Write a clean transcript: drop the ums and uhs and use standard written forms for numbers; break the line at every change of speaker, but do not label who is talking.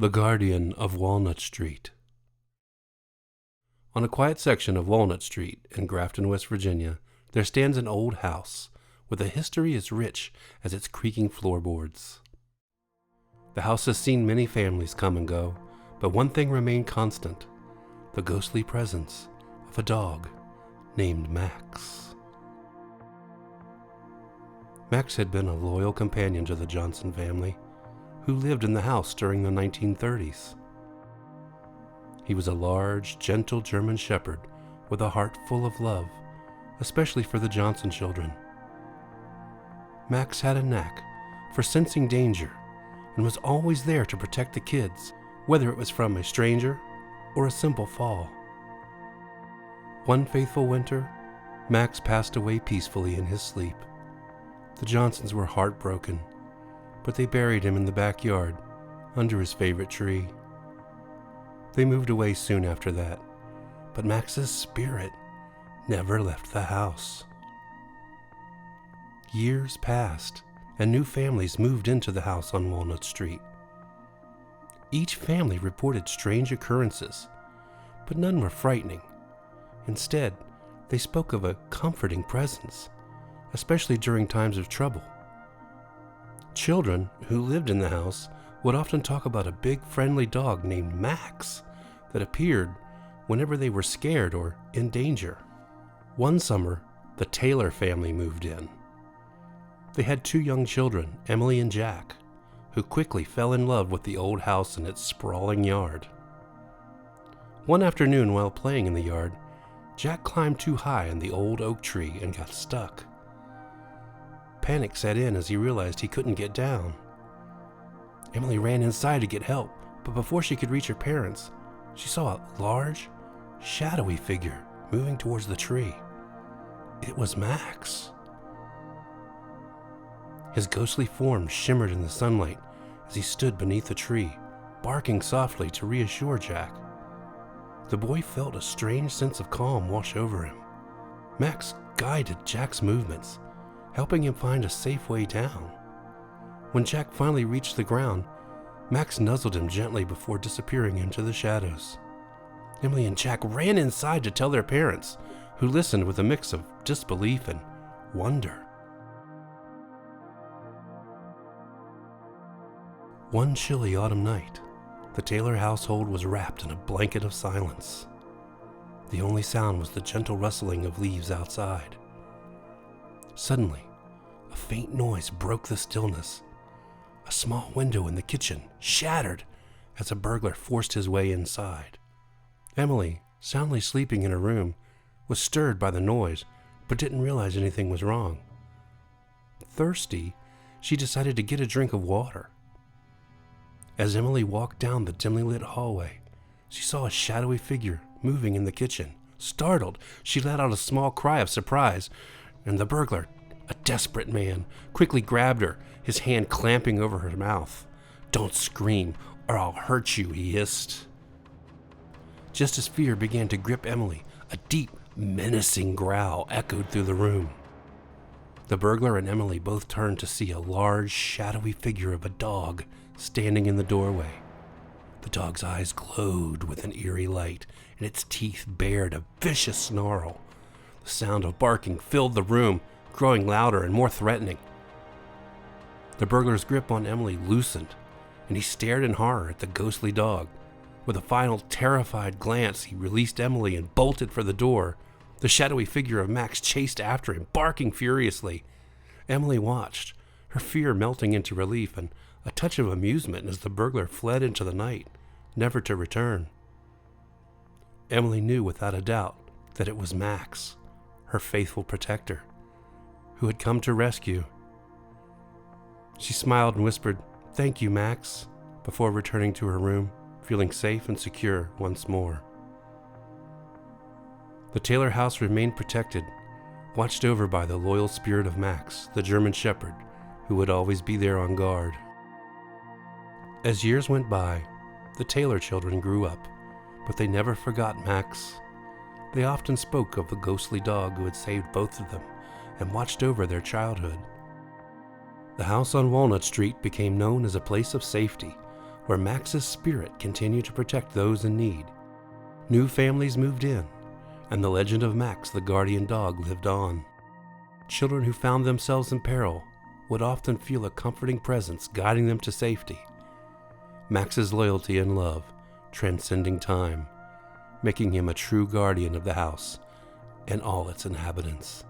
The Guardian of Walnut Street. On a quiet section of Walnut Street in Grafton, West Virginia, there stands an old house with a history as rich as its creaking floorboards. The house has seen many families come and go, but one thing remained constant: the ghostly presence of a dog named Max. Max had been a loyal companion to the Johnson family, who lived in the house during the 1930s. He was a large, gentle German shepherd with a heart full of love, especially for the Johnson children. Max had a knack for sensing danger and was always there to protect the kids, whether it was from a stranger or a simple fall. One faithful winter, Max passed away peacefully in his sleep. The Johnsons were heartbroken, but they buried him in the backyard under his favorite tree. They moved away soon after that, but Max's spirit never left the house. Years passed, and new families moved into the house on Walnut Street. Each family reported strange occurrences, but none were frightening. Instead, they spoke of a comforting presence, especially during times of trouble. Children who lived in the house would often talk about a big friendly dog named Max that appeared whenever they were scared or in danger. One summer, the Taylor family moved in. They had two young children, Emily and Jack, who quickly fell in love with the old house and its sprawling yard. One afternoon, while playing in the yard, Jack climbed too high in the old oak tree and got stuck. Panic set in as he realized he couldn't get down. Emily ran inside to get help, but before she could reach her parents, she saw a large, shadowy figure moving towards the tree. It was Max. His ghostly form shimmered in the sunlight as he stood beneath the tree, barking softly to reassure Jack. The boy felt a strange sense of calm wash over him. Max guided Jack's movements, helping him find a safe way down. When Jack finally reached the ground, Max nuzzled him gently before disappearing into the shadows. Emily and Jack ran inside to tell their parents, who listened with a mix of disbelief and wonder. One chilly autumn night, the Taylor household was wrapped in a blanket of silence. The only sound was the gentle rustling of leaves outside. Suddenly, a faint noise broke the stillness. A small window in the kitchen shattered as a burglar forced his way inside. Emily, soundly sleeping in her room, was stirred by the noise, but didn't realize anything was wrong. Thirsty, she decided to get a drink of water. As Emily walked down the dimly lit hallway, she saw a shadowy figure moving in the kitchen. Startled, she let out a small cry of surprise, and the burglar, a desperate man, quickly grabbed her, his hand clamping over her mouth. "Don't scream, or I'll hurt you," he hissed. Just as fear began to grip Emily, a deep, menacing growl echoed through the room. The burglar and Emily both turned to see a large, shadowy figure of a dog standing in the doorway. The dog's eyes glowed with an eerie light, and its teeth bared a vicious snarl. The sound of barking filled the room, growing louder and more threatening. The burglar's grip on Emily loosened, and he stared in horror at the ghostly dog. With a final terrified glance, he released Emily and bolted for the door. The shadowy figure of Max chased after him, barking furiously. Emily watched, her fear melting into relief and a touch of amusement as the burglar fled into the night, never to return. Emily knew without a doubt that it was Max, her faithful protector, who had come to rescue. She smiled and whispered, "Thank you, Max," before returning to her room, feeling safe and secure once more. The Taylor house remained protected, watched over by the loyal spirit of Max, the German shepherd, who would always be there on guard. As years went by, the Taylor children grew up, but they never forgot Max. They often spoke of the ghostly dog who had saved both of them and watched over their childhood. The house on Walnut Street became known as a place of safety, where Max's spirit continued to protect those in need. New families moved in, and the legend of Max the guardian dog lived on. Children who found themselves in peril would often feel a comforting presence guiding them to safety. Max's loyalty and love transcending time, making him a true guardian of the house and all its inhabitants.